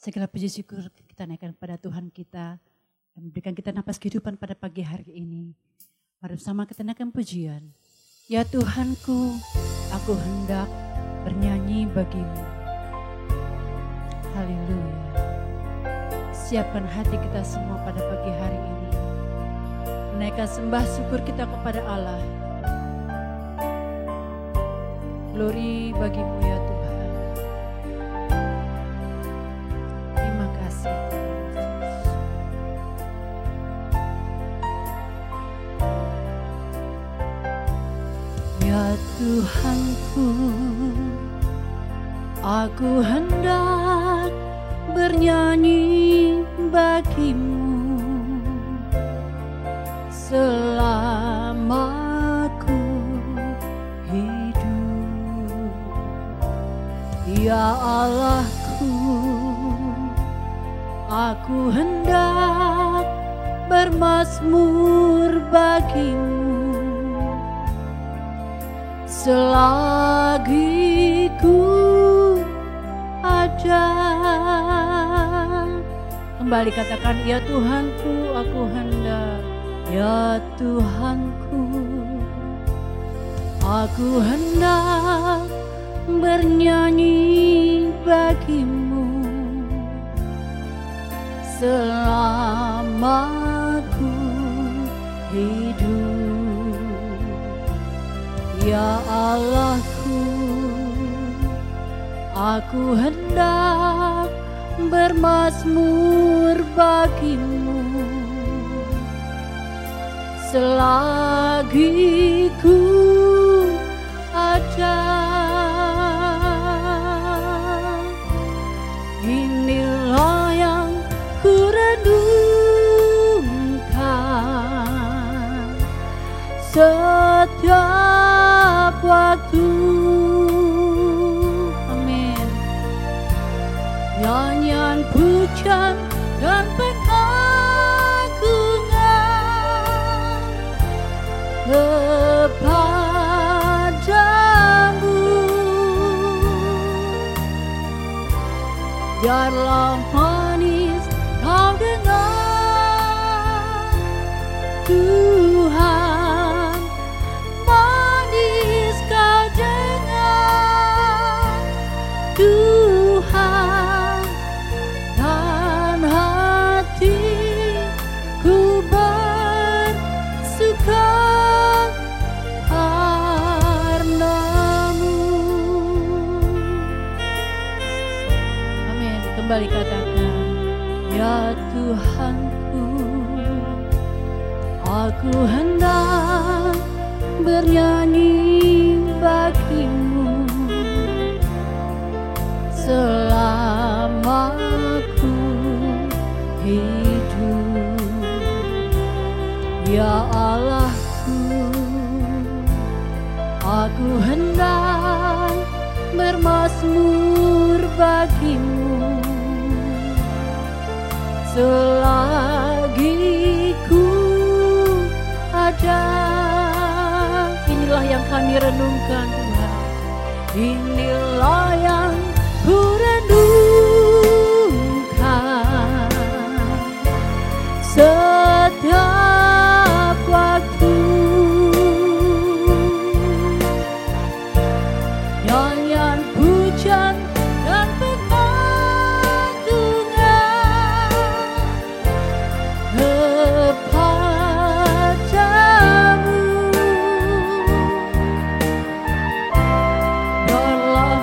Segala puji syukur kita naikkan pada Tuhan kita yang memberikan kita napas kehidupan pada pagi hari ini. Mari bersama kita naikkan pujian. Ya Tuhanku, aku hendak bernyanyi bagimu. Haleluya. Siapkan hati kita semua pada pagi hari ini. Menaikkan sembah syukur kita kepada Allah. Glory bagimu ya Tuhan. Terima kasih. Ya Tuhanku, aku hendak bernyanyi bagimu selama ku hidup. Ya Allahku, aku hendak bermazmur bagimu selagi ku ada. Kembali katakan, ya Tuhanku, aku hendak. Ya Tuhanku, aku hendak bernyanyi bagimu selama ku hidup. Ya Allahku, aku hendak bermazmur bagimu selagi ku ada. Inilah yang ku renungkan setiap waktu. Amin. Nyanyian pujian dan pengagungan kepadamu, biarlah manis kau dengar Tuhan, manis kau dengar Tuhan, dan hatiku bersuka karenamu. Amin. Kembali katakan, ya Tuhanku, aku hendak bernyanyi bagimu selama ku hidup. Ya Allahku, aku hendak bermazmur bagimu selagi ku ada. Inilah yang kami renungkan Tuhan, inilah yang ku renungkan setiap waktu. Nyanyian pujian dan pengagungan kepadamu, biarlah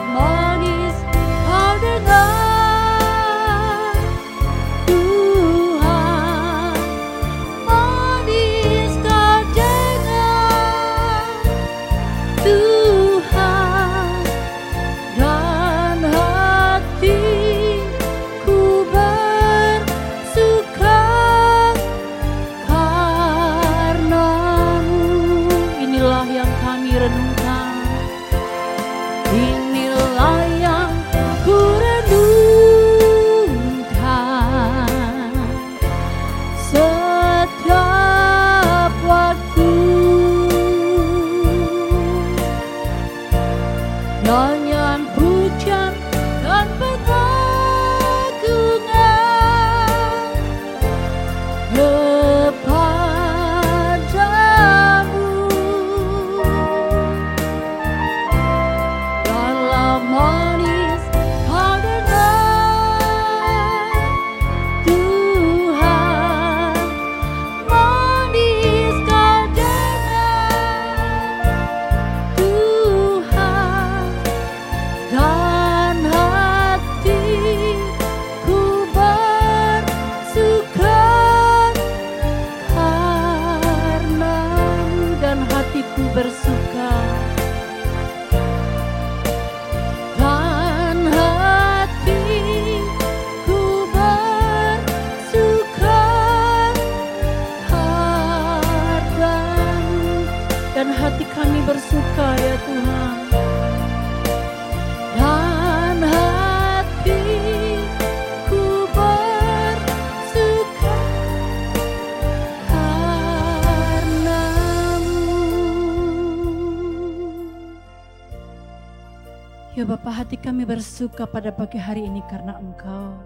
hati kami bersuka pada pagi hari ini karena Engkau.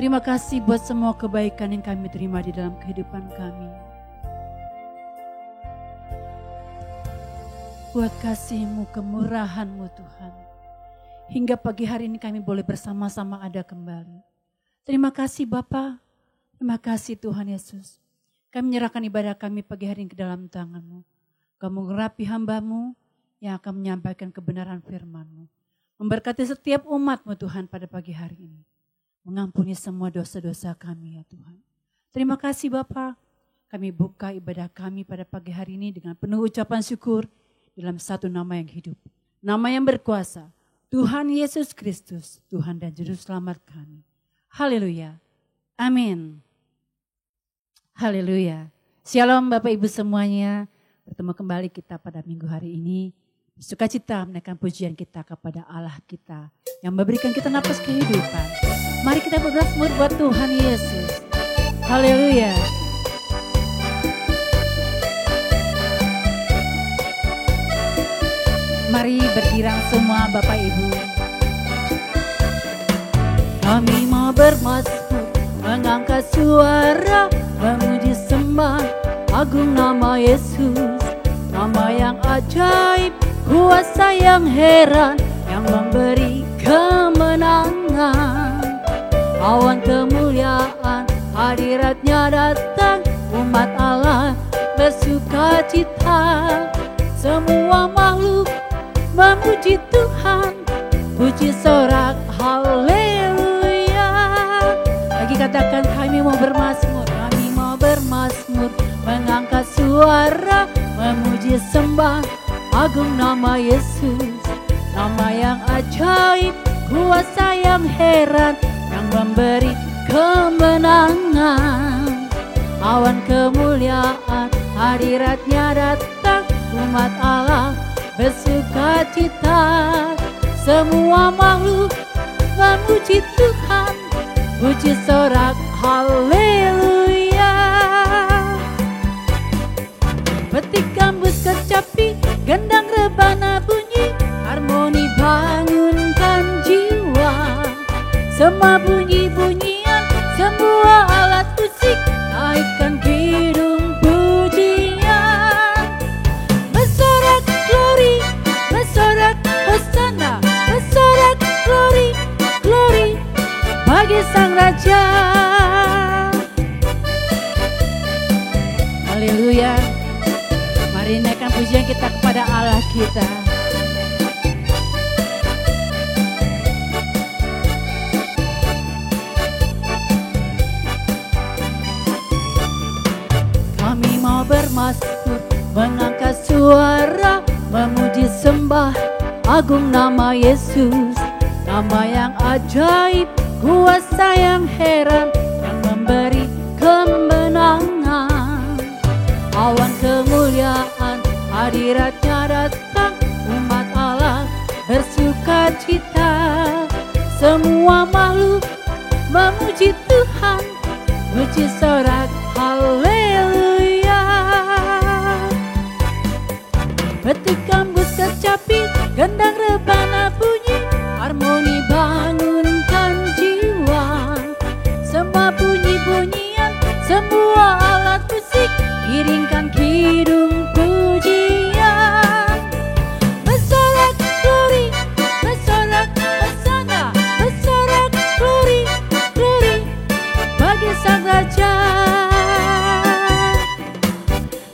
Terima kasih buat semua kebaikan yang kami terima di dalam kehidupan kami. Buat kasih-Mu, kemurahan-Mu Tuhan. Hingga pagi hari ini kami boleh bersama-sama ada kembali. Terima kasih Bapa, terima kasih Tuhan Yesus. Kami menyerahkan ibadah kami pagi hari ini ke dalam tangan-Mu. Kamu mengurapi hamba-Mu yang akan menyampaikan kebenaran firman-Mu. Memberkati setiap umat-Mu Tuhan pada pagi hari ini. Mengampuni semua dosa-dosa kami ya Tuhan. Terima kasih Bapa. Kami buka ibadah kami pada pagi hari ini dengan penuh ucapan syukur dalam satu nama yang hidup. Nama yang berkuasa. Tuhan Yesus Kristus, Tuhan dan Juru Selamat kami. Haleluya. Amin. Haleluya. Shalom Bapak Ibu semuanya. Bertemu kembali kita pada minggu hari ini. Sukacita menaikkan pujian kita kepada Allah kita yang memberikan kita napas kehidupan. Mari kita bermazmur buat Tuhan Yesus. Haleluya. Mari bergirang semua Bapak Ibu. Kami mau bermazmur, mengangkat suara, memuji sembah agung nama Yesus. Nama yang ajaib, kuasa yang heran, yang memberi kemenangan. Awan kemuliaan, hadiratnya datang, umat Allah bersuka cita. Semua makhluk memuji Tuhan, puji sorak haleluya. Lagi katakan kami mau bermazmur, mengangkat suara, memuji sembah agung nama Yesus. Nama yang ajaib, kuasa yang heran, yang memberi kemenangan. Awan kemuliaan, hadiratnya datang, umat Allah bersuka cita. Semua makhluk memuji Tuhan, puji sorak haleluya. Petik gambus kecapi, gendang rebana bunyi, harmoni bangunkan jiwa. Semua bunyi-bunyian, semua alat musik, naikkan hidung pujian. Bersorak glory, bersorak hosana, bersorak glory, glory bagi Sang Raja. Haleluya. Mari naikkan pujian kita kepada Allah kita. Kami mau bermazmur, mengangkat suara, memuji sembah agung nama Yesus. Nama yang ajaib, kuasa yang heran, yang memberi kemenangan. Awan kemuliaan, hadiratnya datang, umat Allah bersuka cita. Semua makhluk memuji Tuhan, puji sorak haleluya. Petik gambus kecapi, gendang rebana bunyi, harmoni bangunkan jiwa. Semua bunyi-bunyian, semua alat musik, iringkan kidung pujian. Bersorak glory, bersorak hosana, bersorak glory, glory bagi Sang Raja.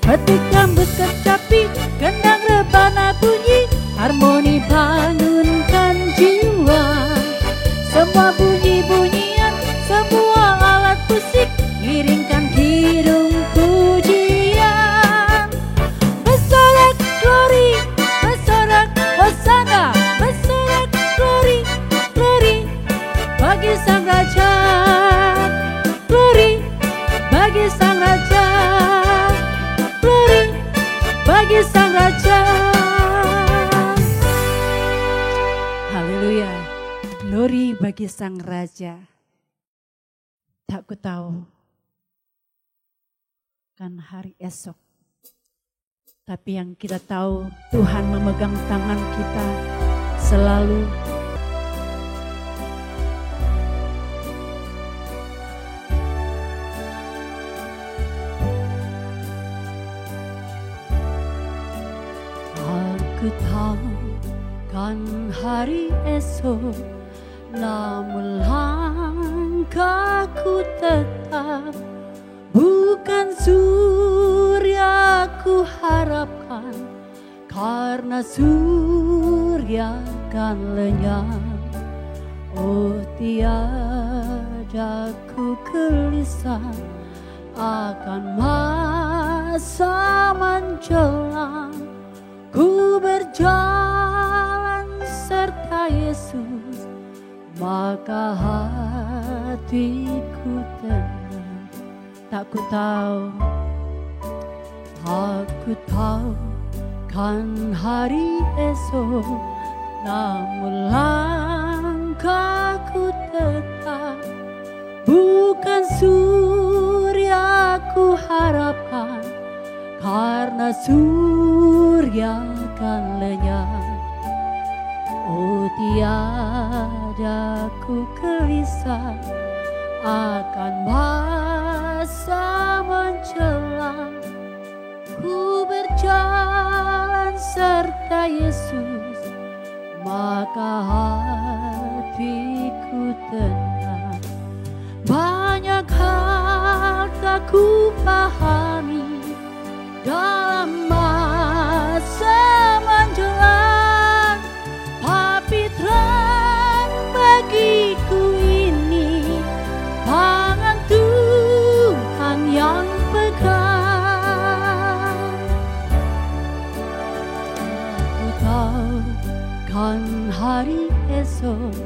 Petik gambus kecapi, gendang rebana bunyi, harmoni bangunkan jiwa. Semua bunyi-bunyian, semua alat musik, iringkan hidung pujian. Bersorak glory, bersorak hosana, bersorak glory, glory bagi Sang Raja. Glory bagi Sang Raja, glory bagi Sang Raja. Haleluya. Glory bagi Sang Raja. Tak ku tahu kan hari esok, tapi yang kita tahu Tuhan memegang tangan kita selalu. Aku tahu kan hari esok, namun langkahku tetap bukan surya ku harapkan, karena surya kan lenyap. Oh, tiada ku gelisah akan masa menjelang. Ku berjalan serta Yesus, maka hatiku tenang. Tak ku tahu, aku tahu kan hari esok, namun langkahku tetap bukan surya ku harapkan, karena surya kan lenyap. Oh, tiada ku gelisah akan masa menjelang. Ku berjalan serta Yesus, maka hatiku tenang. Banyak hal tak ku pahami dalam masa menjelang, tapi terang bagiku ini tangan Tuhan yang pegang. Aku tahu kan hari esok,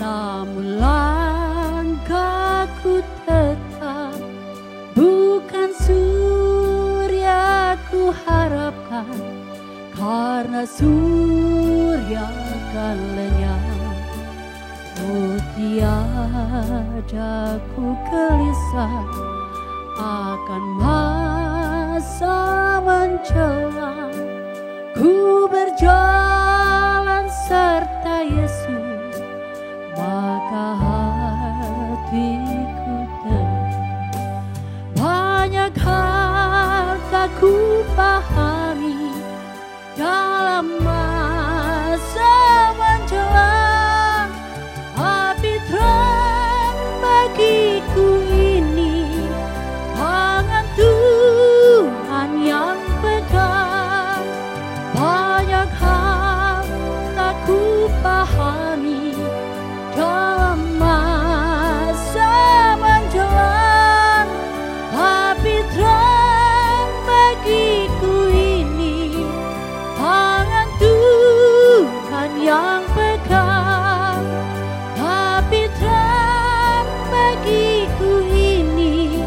namun langkahku tetap bukan surya ku harapkan, karena surya kan lenyap. Oh, tiada ku gelisah akan masa menjelang. Ku berjalan serta Yesus, maka hatiku tenang. Banyak hal tak ku pahami dalam masa menjelang, tapi terang bagiku ini tangan Tuhan yang pegang. Banyak hal tak ku pahami dalam masa menjelang, tapi terang bagiku ini tangan Tuhan yang pegang. Tapi terang bagiku ini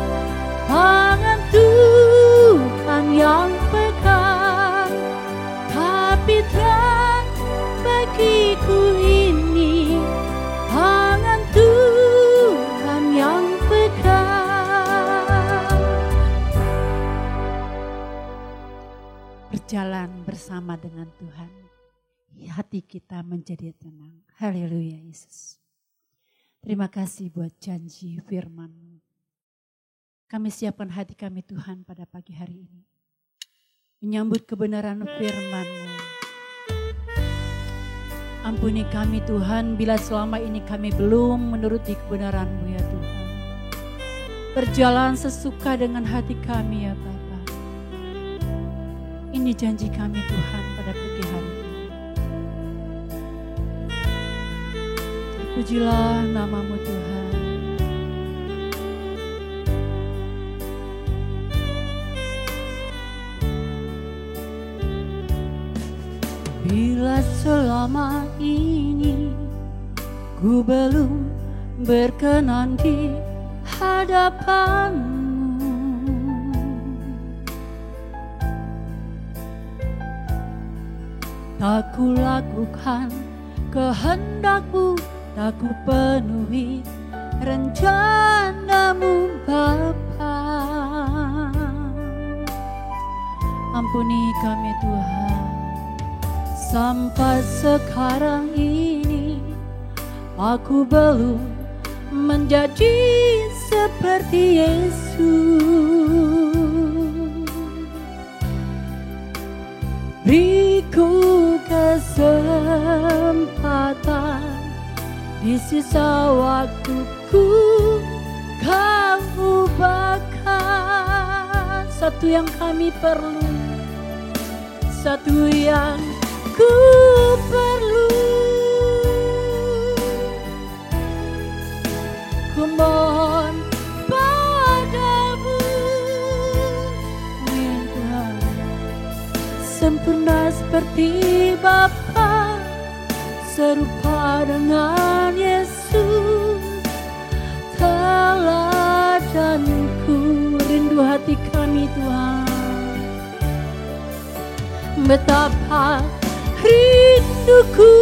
tangan Tuhan yang pegang. Tapi terang bagiku ini tangan Tuhan yang pegang. Berjalan bersama dengan Tuhan, hati kita menjadi tenang. Haleluya Yesus. Terima kasih buat janji firman-Mu. Kami siapkan hati kami Tuhan pada pagi hari ini, menyambut kebenaran firman-Mu. Ampuni kami Tuhan bila selama ini kami belum menuruti kebenaran-Mu ya Tuhan. Berjalan sesuka dengan hati kami ya Bapa. Ini janji kami Tuhan pada pagi hari ini. Pujilah nama-Mu Tuhan. Bila selama ini ku belum berkenan di hadapan-Mu, tak ku lakukan kehendak-Mu, tak ku penuhi rencana-Mu Bapa. Ampuni kami Tuhan, Sampai sekarang ini aku belum menjadi seperti Yesus. Beriku kesempatan di sisa waktuku, Kau ubahkan satu yang kami perlu, satu yang ku perlu. Ku mohon padamu, ya Tuhan, sempurna seperti Bapa, serupa dengan Yesus. Teladanku, rindu hati kami Tuhan, betapa rinduku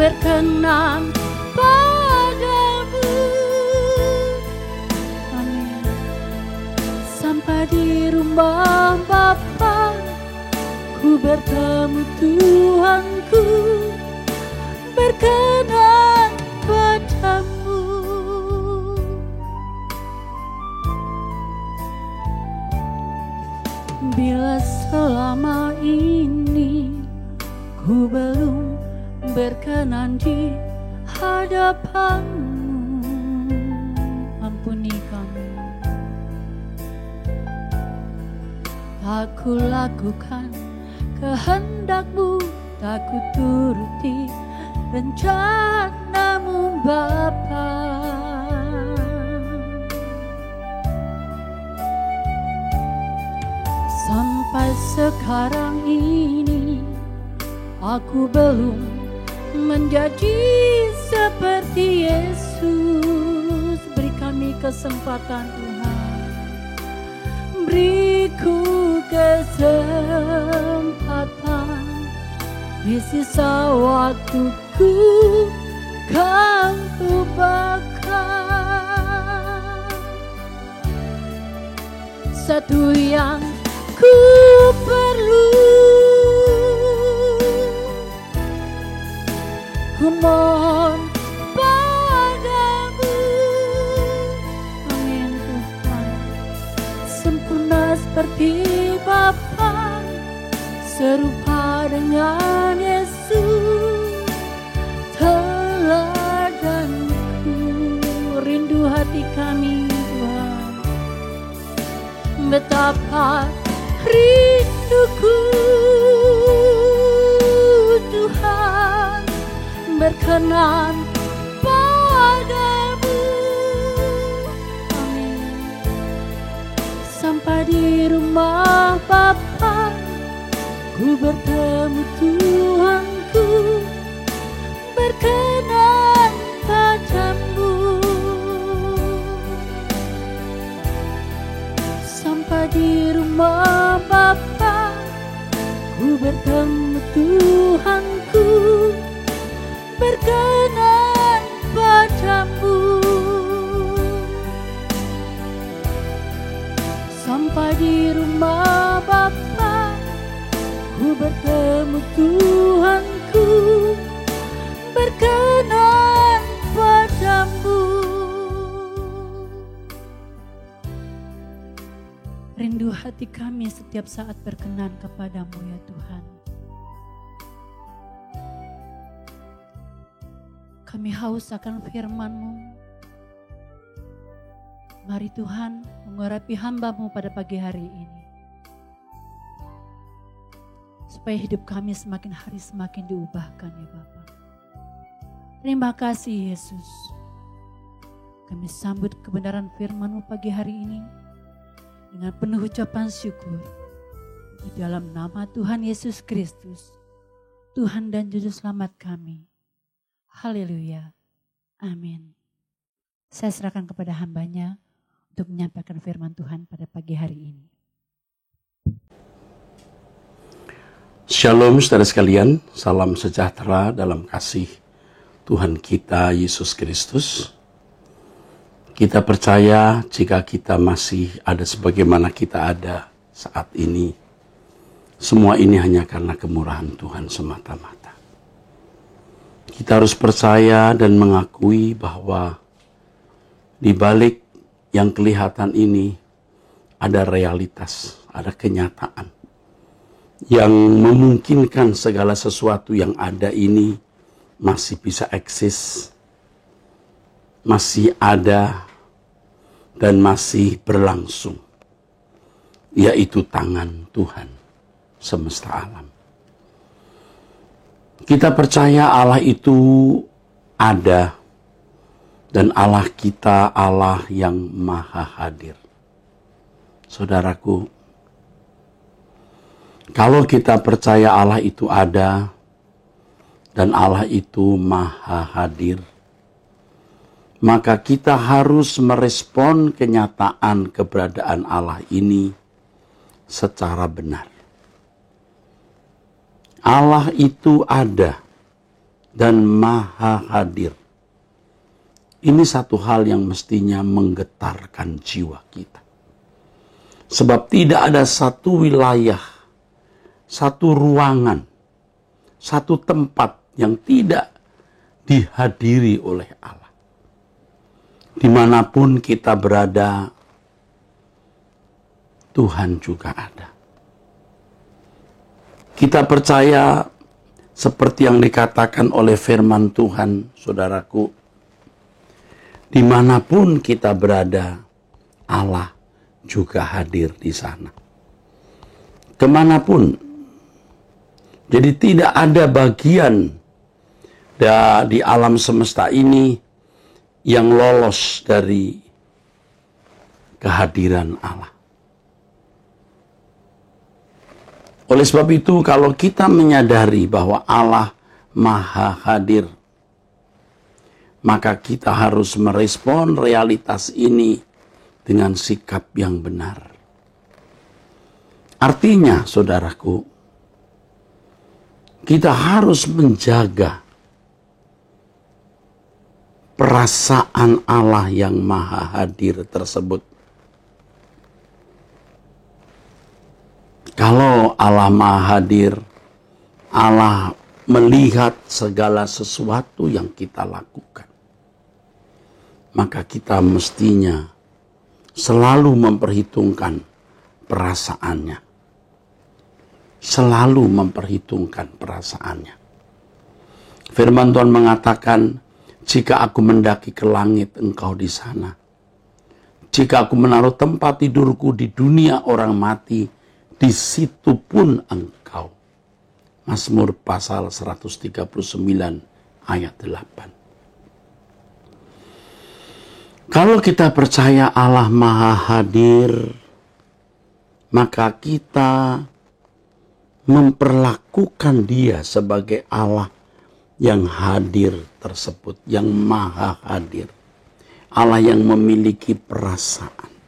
berkenan padamu. Amin. Sampai di rumah Bapa, ku bertemu Tuhanku, berkenan padamu. Bila selama ini ku belum berkenan di hadapanmu, ampuni kami. Tak ku lakukan kehendakmu, tak ku turuti rencanamu Bapa. Sampai sekarang ini aku belum menjadi seperti Yesus. Beri kami kesempatan Tuhan, beriku kesempatan di sisa waktuku, Kau ubahkan satu yang ku perlu. Ku mohon padamu, amin Tuhan, sempurna seperti Bapa, serupa dengan Yesus. Teladanku, rindu hati kami Tuhan, betapa rinduku Tuhan, berkenan padamu. Amin. Sampai di rumah Bapa, ku bertemu Tuhanku, berkenan padamu. Sampai di rumah Bapa, ku bertemu Tuhanku, berkenan padamu. Sampai di rumah Bapa, ku bertemu Tuhanku, berkenan padamu. Rindu hati kami setiap saat berkenan kepadamu ya Tuhan. Kami haus akan firman-Mu. Mari Tuhan mengurapi hamba-Mu pada pagi hari ini, supaya hidup kami semakin hari semakin diubahkan ya Bapa. Terima kasih Yesus. Kami sambut kebenaran firman-Mu pagi hari ini dengan penuh ucapan syukur. Di dalam nama Tuhan Yesus Kristus, Tuhan dan Juru Selamat kami. Haleluya. Amin. Saya serahkan kepada hambanya untuk menyampaikan firman Tuhan pada pagi hari ini. Shalom saudara sekalian, salam sejahtera dalam kasih Tuhan kita Yesus Kristus. Kita percaya jika kita masih ada sebagaimana kita ada saat ini, semua ini hanya karena kemurahan Tuhan semata-mata. Kita harus percaya dan mengakui bahwa di balik yang kelihatan ini ada realitas, ada kenyataan yang memungkinkan segala sesuatu yang ada ini masih bisa eksis, masih ada, dan masih berlangsung, yaitu tangan Tuhan semesta alam. Kita percaya Allah itu ada, dan Allah kita Allah yang maha hadir. Saudaraku, kalau kita percaya Allah itu ada dan Allah itu maha hadir, maka kita harus merespon kenyataan keberadaan Allah ini secara benar. Allah itu ada dan maha hadir. Ini satu hal yang mestinya menggetarkan jiwa kita. Sebab tidak ada satu wilayah, satu ruangan, satu tempat yang tidak dihadiri oleh Allah. Dimanapun kita berada, Tuhan juga ada. Kita percaya seperti yang dikatakan oleh firman Tuhan, saudaraku, dimanapun kita berada, Allah juga hadir di sana. Kemanapun. Jadi tidak ada bagian di alam semesta ini yang lolos dari kehadiran Allah. Oleh sebab itu, kalau kita menyadari bahwa Allah maha hadir, maka kita harus merespon realitas ini dengan sikap yang benar. Artinya, saudaraku, kita harus menjaga perasaan Allah yang maha hadir tersebut. Kalau Allah maha hadir, Allah melihat segala sesuatu yang kita lakukan, maka kita mestinya selalu memperhitungkan perasaannya. Selalu memperhitungkan perasaannya. Firman Tuhan mengatakan, jika aku mendaki ke langit, engkau di sana. Jika aku menaruh tempat tidurku di dunia orang mati, di situ pun engkau. Mazmur pasal 139 ayat 8. Kalau kita percaya Allah maha hadir, maka kita memperlakukan dia sebagai Allah yang hadir tersebut, yang maha hadir. Allah yang memiliki perasaan.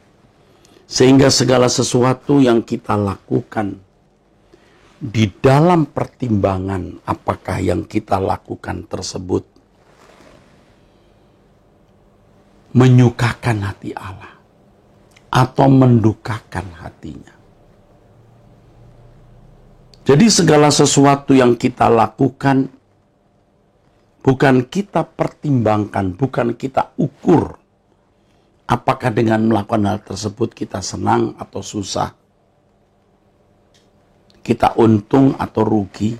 Sehingga segala sesuatu yang kita lakukan di dalam pertimbangan apakah yang kita lakukan tersebut menyukakan hati Allah atau mendukakan hatinya. Jadi segala sesuatu yang kita lakukan bukan kita pertimbangkan, bukan kita ukur apakah dengan melakukan hal tersebut kita senang atau susah, kita untung atau rugi.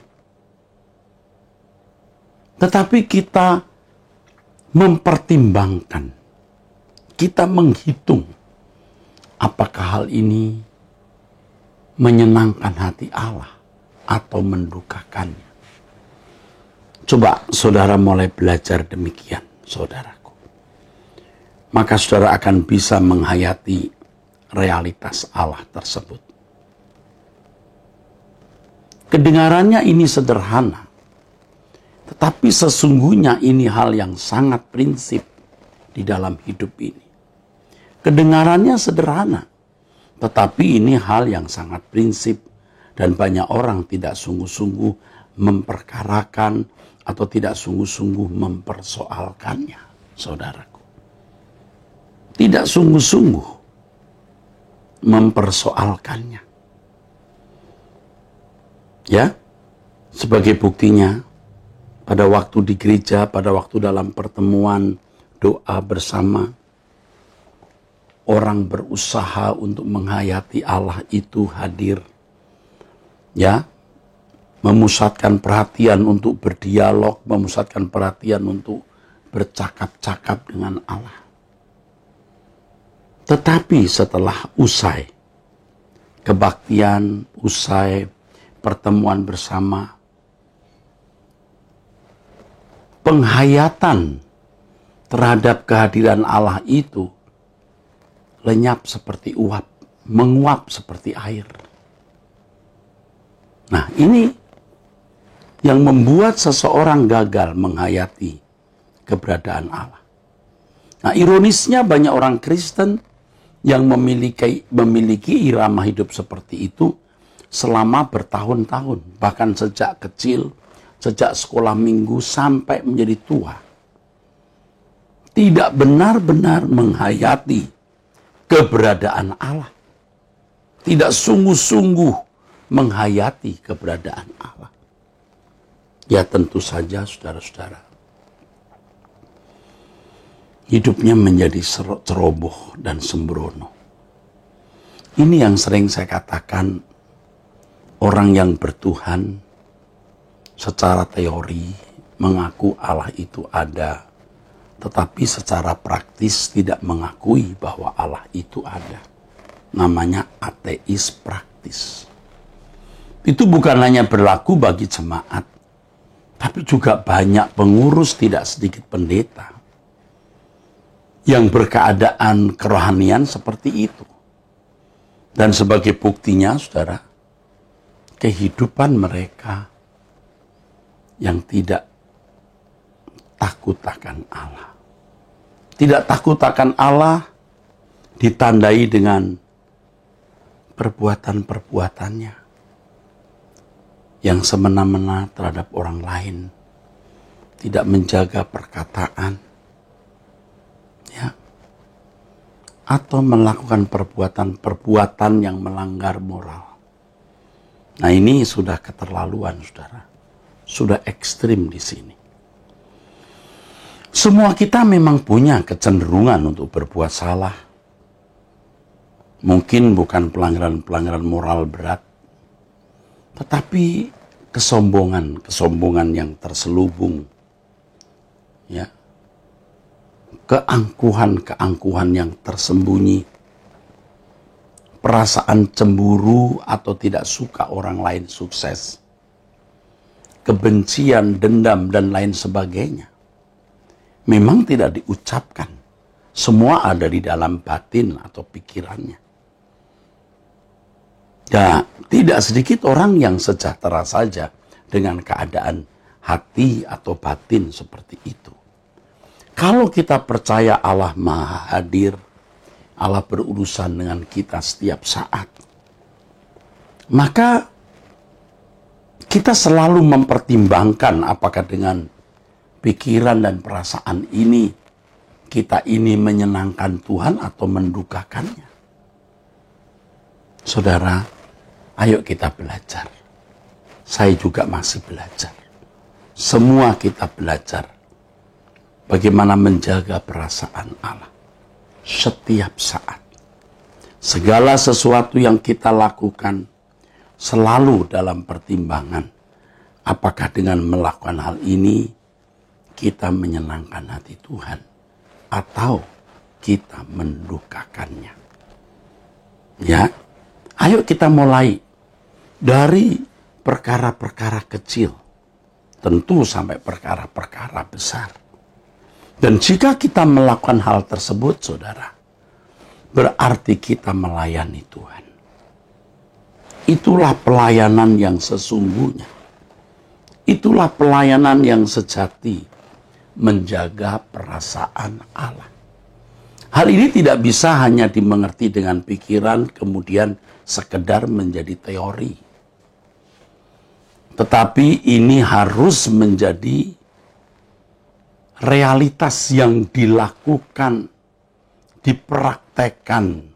Tetapi kita mempertimbangkan, kita menghitung apakah hal ini menyenangkan hati Allah atau mendukakannya. Coba saudara mulai belajar demikian, saudaraku. Maka saudara akan bisa menghayati realitas Allah tersebut. Kedengarannya ini sederhana, tetapi sesungguhnya ini hal yang sangat prinsip di dalam hidup ini. Kedengarannya sederhana, tetapi ini hal yang sangat prinsip dan banyak orang tidak sungguh-sungguh memperkarakan atau tidak sungguh-sungguh mempersoalkannya, saudaraku. Tidak sungguh-sungguh mempersoalkannya. Ya, sebagai buktinya, pada waktu di gereja, pada waktu dalam pertemuan doa bersama, orang berusaha untuk menghayati Allah itu hadir. Ya, memusatkan perhatian untuk berdialog, memusatkan perhatian untuk bercakap-cakap dengan Allah. Tetapi setelah usai kebaktian, usai pertemuan bersama, penghayatan terhadap kehadiran Allah itu lenyap seperti uap, menguap seperti air. Nah, ini yang membuat seseorang gagal menghayati keberadaan Allah. Nah, ironisnya banyak orang Kristen yang memiliki irama hidup seperti itu selama bertahun-tahun, bahkan sejak kecil, sejak sekolah minggu sampai menjadi tua. Tidak benar-benar menghayati keberadaan Allah. Tidak sungguh-sungguh menghayati keberadaan Allah. Ya tentu saja saudara-saudara, hidupnya menjadi ceroboh dan sembrono. Ini yang sering saya katakan, orang yang bertuhan secara teori mengaku Allah itu ada, tetapi secara praktis tidak mengakui bahwa Allah itu ada. Namanya ateis praktis. Itu bukan hanya berlaku bagi jemaat, tapi juga banyak pengurus, tidak sedikit pendeta yang berkeadaan kerohanian seperti itu. Dan sebagai buktinya, saudara, kehidupan mereka yang tidak takut akan Allah. Tidak takut akan Allah ditandai dengan perbuatan-perbuatannya yang semena-mena terhadap orang lain, tidak menjaga perkataan, ya, atau melakukan perbuatan-perbuatan yang melanggar moral. Nah, ini sudah keterlaluan, saudara. Sudah ekstrim di sini. Semua kita memang punya kecenderungan untuk berbuat salah. Mungkin bukan pelanggaran-pelanggaran moral berat, tetapi kesombongan yang terselubung, ya, keangkuhan yang tersembunyi, perasaan cemburu atau tidak suka orang lain sukses, kebencian, dendam, dan lain sebagainya. Memang tidak diucapkan, semua ada di dalam batin atau pikirannya. Ya, tidak sedikit orang yang sejahtera saja dengan keadaan hati atau batin seperti itu. Kalau kita percaya Allah Maha Hadir, Allah berurusan dengan kita setiap saat, maka kita selalu mempertimbangkan apakah dengan pikiran dan perasaan ini, kita ini menyenangkan Tuhan atau mendukakannya. Saudara, ayo kita belajar. Saya juga masih belajar. Semua kita belajar bagaimana menjaga perasaan Allah setiap saat. Segala sesuatu yang kita lakukan selalu dalam pertimbangan. Apakah dengan melakukan hal ini kita menyenangkan hati Tuhan atau kita mendukakannya. Ya, ayo kita mulai dari perkara-perkara kecil, tentu sampai perkara-perkara besar. Dan jika kita melakukan hal tersebut, saudara, berarti kita melayani Tuhan. Itulah pelayanan yang sesungguhnya. Itulah pelayanan yang sejati, menjaga perasaan Allah. Hal ini tidak bisa hanya dimengerti dengan pikiran, kemudian sekedar menjadi teori. Tetapi ini harus menjadi realitas yang dilakukan, dipraktekkan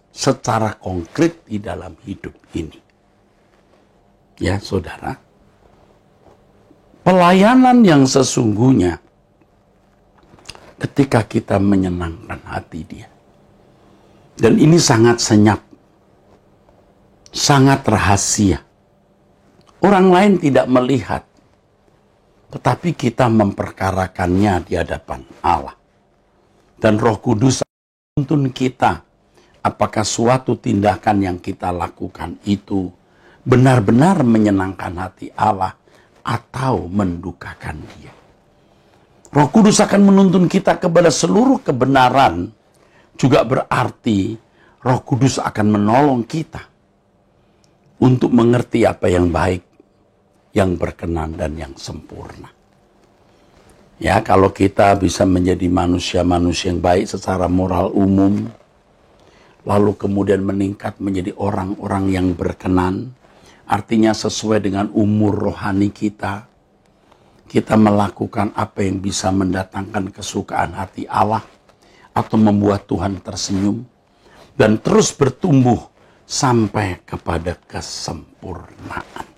secara konkret di dalam hidup ini. Ya, saudara. Pelayanan yang sesungguhnya ketika kita menyenangkan hati Dia. Dan ini sangat senyap, sangat rahasia. Orang lain tidak melihat, tetapi kita memperkarakannya di hadapan Allah. Dan Roh Kudus menuntun kita, apakah suatu tindakan yang kita lakukan itu benar-benar menyenangkan hati Allah atau mendukakan Dia. Roh Kudus akan menuntun kita kepada seluruh kebenaran, juga berarti Roh Kudus akan menolong kita untuk mengerti apa yang baik, yang berkenan, dan yang sempurna. Ya, kalau kita bisa menjadi manusia-manusia yang baik secara moral umum, lalu kemudian meningkat menjadi orang-orang yang berkenan, artinya sesuai dengan umur rohani kita, kita melakukan apa yang bisa mendatangkan kesukaan hati Allah atau membuat Tuhan tersenyum dan terus bertumbuh sampai kepada kesempurnaan.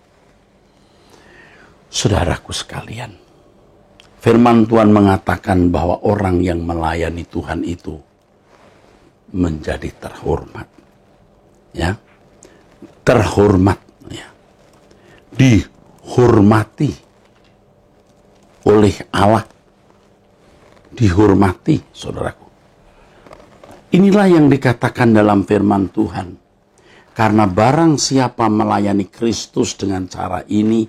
Saudaraku sekalian, firman Tuhan mengatakan bahwa orang yang melayani Tuhan itu menjadi terhormat. Ya. Terhormat, ya. Dihormati oleh Allah. Dihormati, saudaraku. Inilah yang dikatakan dalam firman Tuhan. Karena barang siapa melayani Kristus dengan cara ini,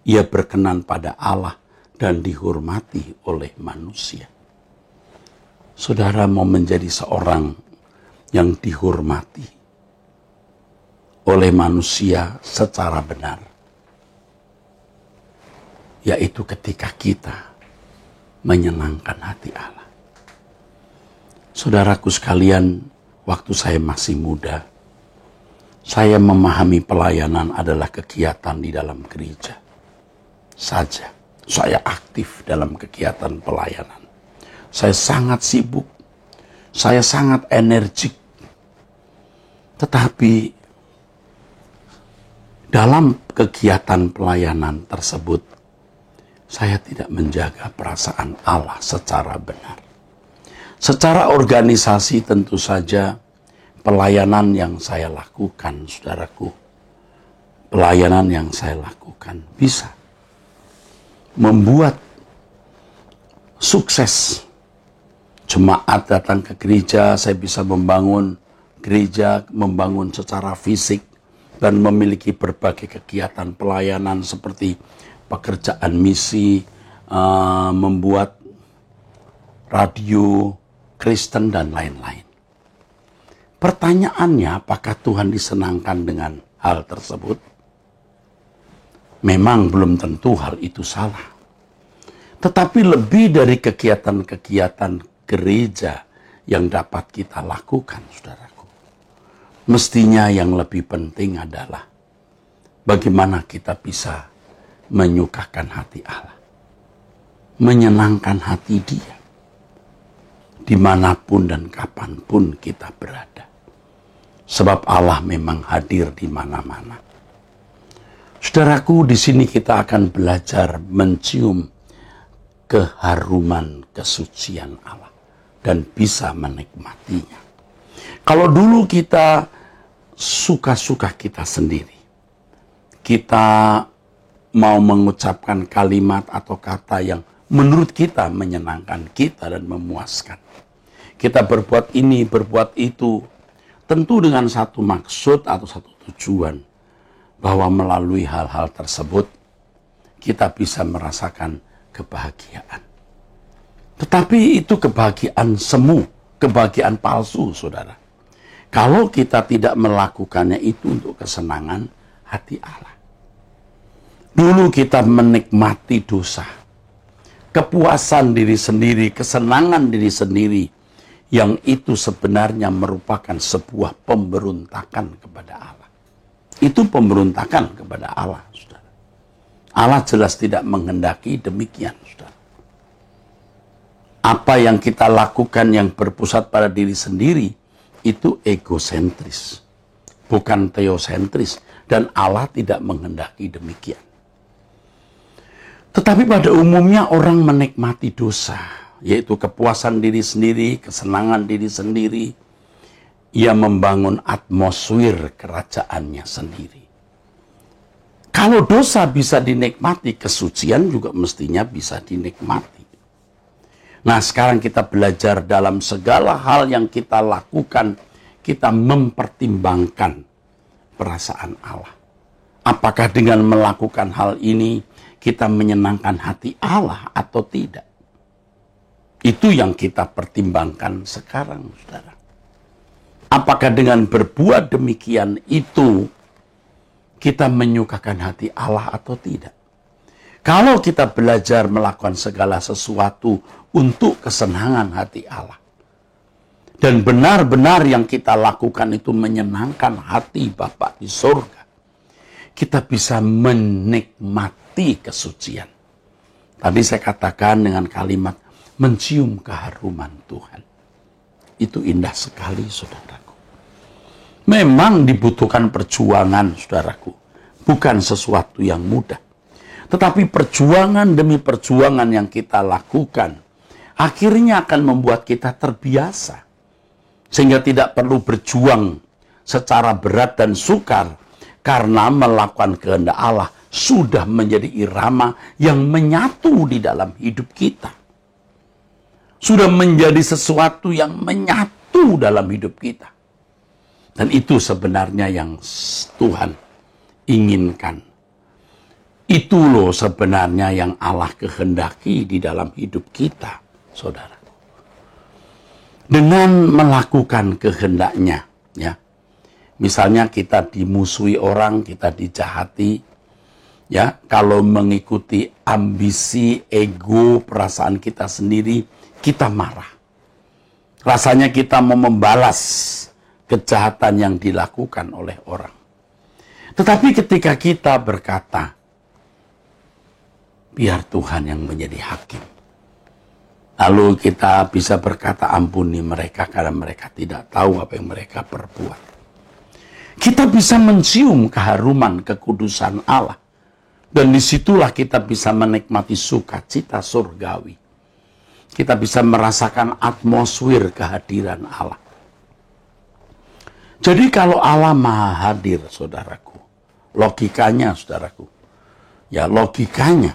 ia berkenan pada Allah dan dihormati oleh manusia. Saudara mau menjadi seorang yang dihormati oleh manusia secara benar, yaitu ketika kita menyenangkan hati Allah. Saudaraku sekalian, waktu saya masih muda, saya memahami pelayanan adalah kegiatan di dalam gereja saja. Saya aktif dalam kegiatan pelayanan. Saya sangat sibuk. Saya sangat energik. Tetapi dalam kegiatan pelayanan tersebut, saya tidak menjaga perasaan Allah secara benar. Secara organisasi tentu saja pelayanan yang saya lakukan, saudaraku, pelayanan yang saya lakukan bisa membuat sukses. Jemaat datang ke gereja, saya bisa membangun gereja, membangun secara fisik, dan memiliki berbagai kegiatan pelayanan seperti pekerjaan misi, membuat radio Kristen, dan lain-lain. Pertanyaannya, apakah Tuhan disenangkan dengan hal tersebut? Memang belum tentu hal itu salah. Tetapi lebih dari kegiatan-kegiatan gereja yang dapat kita lakukan, saudaraku, mestinya yang lebih penting adalah bagaimana kita bisa menyukakan hati Allah, menyenangkan hati Dia, dimanapun dan kapanpun kita berada. Sebab Allah memang hadir di mana-mana. Saudaraku, di sini kita akan belajar mencium keharuman kesucian Allah dan bisa menikmatinya. Kalau dulu kita suka-suka kita sendiri, kita mau mengucapkan kalimat atau kata yang menurut kita menyenangkan kita dan memuaskan. Kita berbuat ini, berbuat itu, tentu dengan satu maksud atau satu tujuan, bahwa melalui hal-hal tersebut kita bisa merasakan kebahagiaan. Tetapi itu kebahagiaan semu, kebahagiaan palsu, saudara. Kalau kita tidak melakukannya itu untuk kesenangan hati Allah. Dulu kita menikmati dosa, kepuasan diri sendiri, kesenangan diri sendiri, yang itu sebenarnya merupakan sebuah pemberontakan kepada Allah. Itu pemberontakan kepada Allah, saudara. Allah jelas tidak menghendaki demikian, saudara. Apa yang kita lakukan yang berpusat pada diri sendiri, itu egosentris, bukan teosentris. dan Allah tidak menghendaki demikian. Tetapi pada umumnya orang menikmati dosa, yaitu kepuasan diri sendiri, kesenangan diri sendiri. Ia membangun atmosfer kerajaannya sendiri. Kalau dosa bisa dinikmati, kesucian juga mestinya bisa dinikmati. Nah, sekarang kita belajar dalam segala hal yang kita lakukan, kita mempertimbangkan perasaan Allah. Apakah dengan melakukan hal ini, kita menyenangkan hati Allah atau tidak? Itu yang kita pertimbangkan sekarang, saudara. Apakah dengan berbuat demikian itu kita menyukakan hati Allah atau tidak? Kalau kita belajar melakukan segala sesuatu untuk kesenangan hati Allah, dan benar-benar yang kita lakukan itu menyenangkan hati Bapa di surga, kita bisa menikmati kesucian. Tadi saya katakan dengan kalimat mencium keharuman Tuhan. Itu indah sekali, saudaraku. Memang dibutuhkan perjuangan, saudaraku. Bukan sesuatu yang mudah. Tetapi perjuangan demi perjuangan yang kita lakukan, akhirnya akan membuat kita terbiasa. Sehingga tidak perlu berjuang secara berat dan sukar, karena melakukan kehendak Allah sudah menjadi irama yang menyatu di dalam hidup kita. Sudah menjadi sesuatu yang menyatu dalam hidup kita. Dan itu sebenarnya yang Tuhan inginkan. Itu loh sebenarnya yang Allah kehendaki di dalam hidup kita, saudara. Dengan melakukan kehendaknya, ya. Misalnya kita dimusuhi orang, kita dijahati, ya. Kalau mengikuti ambisi, ego, perasaan kita sendiri, kita marah. Rasanya kita mau membalas kejahatan yang dilakukan oleh orang. Tetapi ketika kita berkata, biar Tuhan yang menjadi hakim. Lalu kita bisa berkata, ampuni mereka karena mereka tidak tahu apa yang mereka perbuat. Kita bisa mencium keharuman kekudusan Allah. Dan disitulah kita bisa menikmati sukacita surgawi. Kita bisa merasakan atmosfer kehadiran Allah. Jadi kalau Allah maha hadir, saudaraku, logikanya, saudaraku, ya logikanya,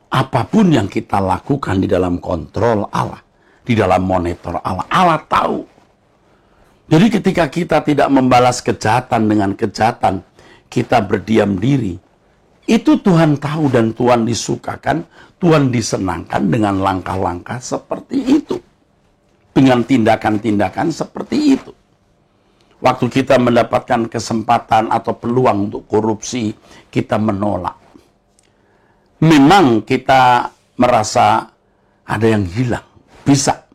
apapun yang kita lakukan di dalam kontrol Allah, di dalam monitor Allah, Allah tahu. Jadi ketika kita tidak membalas kejahatan dengan kejahatan, kita berdiam diri, itu Tuhan tahu dan Tuhan disukakan, Tuhan disenangkan dengan langkah-langkah seperti itu. Dengan tindakan-tindakan seperti itu. Waktu kita mendapatkan kesempatan atau peluang untuk korupsi, kita menolak. Memang kita merasa ada yang hilang, bisa.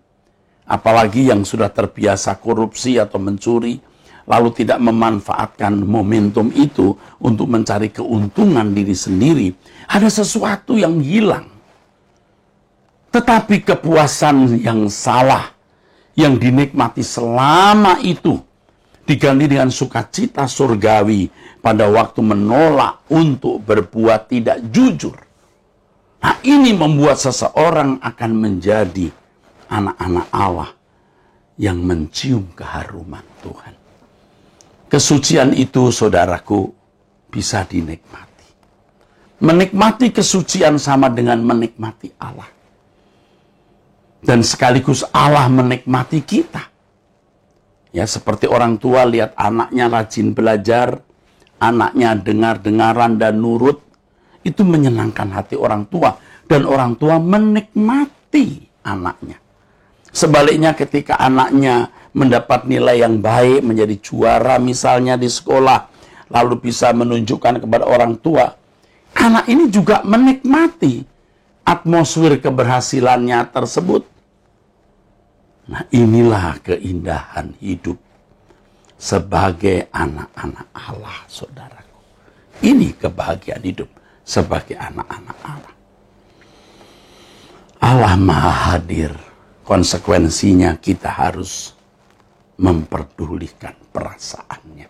Apalagi yang sudah terbiasa korupsi atau mencuri, lalu tidak memanfaatkan momentum itu untuk mencari keuntungan diri sendiri. Ada sesuatu yang hilang. Tetapi kepuasan yang salah, yang dinikmati selama itu, diganti dengan sukacita surgawi pada waktu menolak untuk berbuat tidak jujur. Nah, ini membuat seseorang akan menjadi anak-anak Allah yang mencium keharuman Tuhan. Kesucian itu, saudaraku, bisa dinikmati. Menikmati kesucian sama dengan menikmati Allah. Dan sekaligus Allah menikmati kita. Ya, seperti orang tua lihat anaknya rajin belajar, anaknya dengar-dengaran dan nurut, itu menyenangkan hati orang tua. Dan orang tua menikmati anaknya. Sebaliknya ketika anaknya mendapat nilai yang baik, menjadi juara misalnya di sekolah, lalu bisa menunjukkan kepada orang tua, anak ini juga menikmati atmosfer keberhasilannya tersebut. Nah, inilah keindahan hidup sebagai anak-anak Allah, saudaraku. Ini kebahagiaan hidup sebagai anak-anak Allah. Allah Maha Hadir. Konsekuensinya kita harus memperdulikan perasaannya.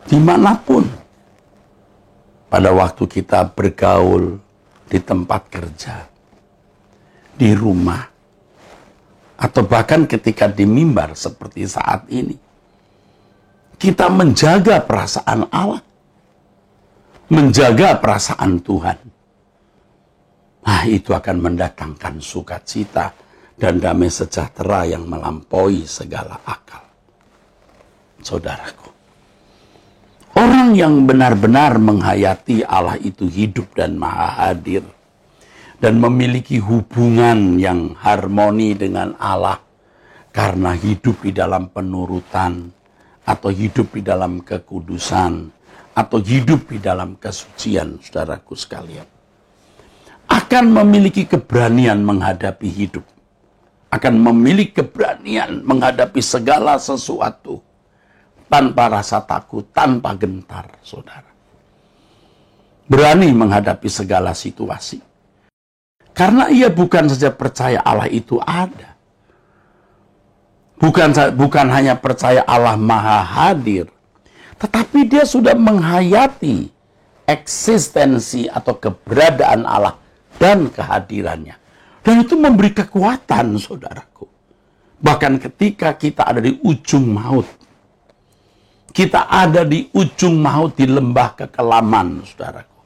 dimanapun. Pada waktu kita bergaul di tempat kerja, di rumah, atau bahkan ketika di mimbar seperti saat ini, kita menjaga perasaan Allah, menjaga perasaan Tuhan. Nah, itu akan mendatangkan sukacita dan damai sejahtera yang melampaui segala akal. Saudaraku, orang yang benar-benar menghayati Allah itu hidup dan maha hadir, dan memiliki hubungan yang harmoni dengan Allah karena hidup di dalam penurutan, atau hidup di dalam kekudusan, atau hidup di dalam kesucian, saudaraku sekalian, akan memiliki keberanian menghadapi hidup, akan memiliki keberanian menghadapi segala sesuatu, tanpa rasa takut, tanpa gentar, saudara. Berani menghadapi segala situasi. Karena ia bukan saja percaya Allah itu ada. Bukan hanya percaya Allah maha hadir, tetapi dia sudah menghayati eksistensi atau keberadaan Allah dan kehadirannya. Dan itu memberi kekuatan, saudaraku. Bahkan ketika kita ada di ujung maut, kita ada di ujung maut, di lembah kekelaman, saudaraku.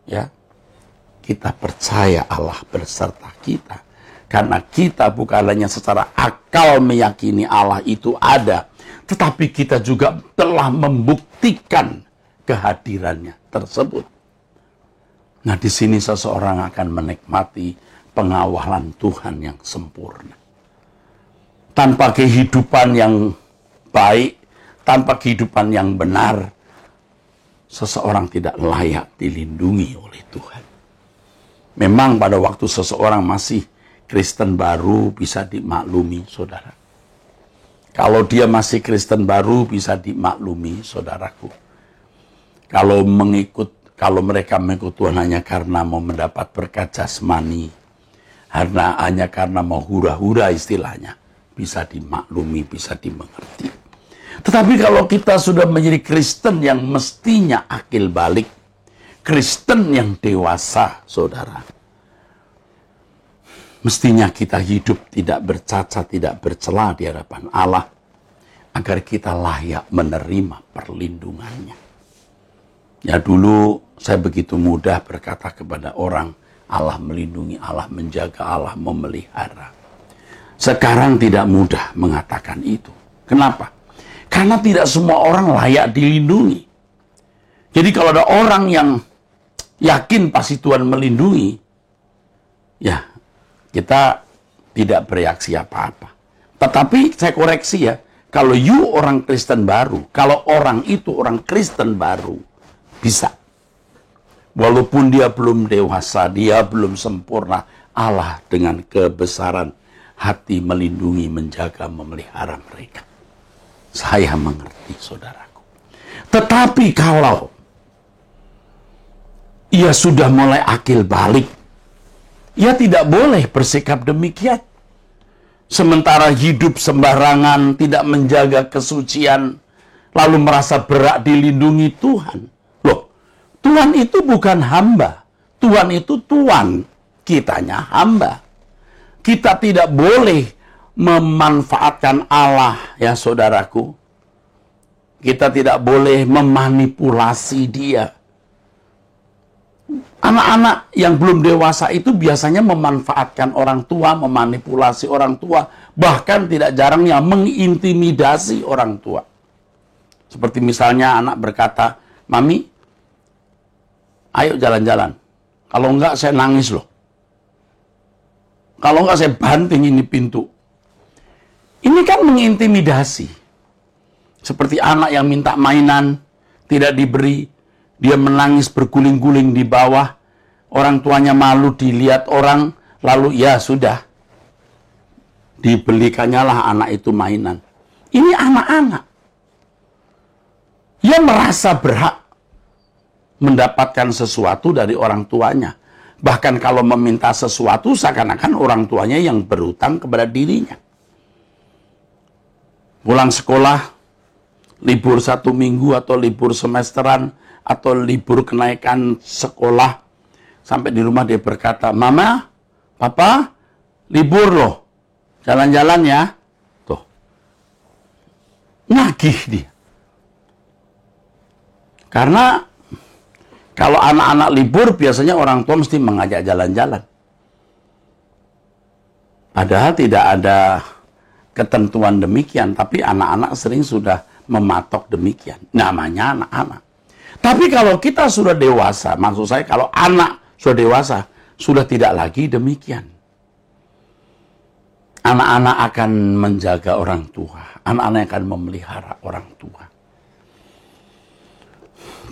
Ya, kita percaya Allah berserta kita. Karena kita bukan hanya secara akal meyakini Allah itu ada, tetapi kita juga telah membuktikan kehadirannya tersebut. Nah, di sini seseorang akan menikmati pengawalan Tuhan yang sempurna. Tanpa kehidupan yang baik, tanpa kehidupan yang benar, seseorang tidak layak dilindungi oleh Tuhan. Memang pada waktu seseorang masih Kristen baru bisa dimaklumi, saudara. Kalau dia masih Kristen baru bisa dimaklumi, saudaraku. Kalau mereka mengikut Tuhan hanya karena mau mendapat berkat jasmani, hanya karena mau hura-hura istilahnya, bisa dimaklumi, bisa dimengerti. Tetapi kalau kita sudah menjadi Kristen yang mestinya akil balik, Kristen yang dewasa, saudara, mestinya kita hidup tidak bercacat, tidak bercela di hadapan Allah, agar kita layak menerima perlindungannya. Ya, dulu saya begitu mudah berkata kepada orang, Allah melindungi, Allah menjaga, Allah memelihara. Sekarang tidak mudah mengatakan itu. Kenapa? Karena tidak semua orang layak dilindungi. Jadi kalau ada orang yang yakin pasti Tuhan melindungi, ya, kita tidak bereaksi apa-apa. Tetapi saya koreksi ya, kalau orang Kristen baru, kalau orang itu orang Kristen baru, bisa. Walaupun dia belum dewasa, dia belum sempurna, Allah dengan kebesaran hati melindungi, menjaga, memelihara mereka. Saya mengerti, saudaraku. Tetapi kalau ia sudah mulai akil balik, ia tidak boleh bersikap demikian. Sementara hidup sembarangan, tidak menjaga kesucian, lalu merasa berat dilindungi Tuhan. Loh, Tuhan itu bukan hamba. Tuhan itu Tuhan, kitanya hamba. Kita tidak boleh memanfaatkan Allah, ya saudaraku. Kita tidak boleh memanipulasi dia. Anak-anak yang belum dewasa itu biasanya memanfaatkan orang tua, memanipulasi orang tua, bahkan tidak jarang yang mengintimidasi orang tua. Seperti misalnya anak berkata, Mami, ayo jalan-jalan. Kalau enggak saya nangis loh. Kalau enggak saya banting ini pintu. Ini kan mengintimidasi. Seperti anak yang minta mainan, tidak diberi, dia menangis berguling-guling di bawah, orang tuanya malu dilihat orang, lalu ya sudah, dibelikannya lah anak itu mainan. Ini anak-anak. Ia merasa berhak mendapatkan sesuatu dari orang tuanya. Bahkan kalau meminta sesuatu, seakan-akan orang tuanya yang berhutang kepada dirinya. Pulang sekolah, libur 1 minggu atau libur semesteran atau libur kenaikan sekolah. Sampai di rumah dia berkata, Mama, Papa, libur loh. Jalan-jalan ya. Tuh. Nagih dia. Karena kalau anak-anak libur biasanya orang tua mesti mengajak jalan-jalan. Padahal tidak ada ketentuan demikian, tapi anak-anak sering sudah mematok demikian. Namanya anak-anak. Tapi kalau kita sudah dewasa, maksud saya kalau anak sudah dewasa, sudah tidak lagi demikian. Anak-anak akan menjaga orang tua. Anak-anak akan memelihara orang tua.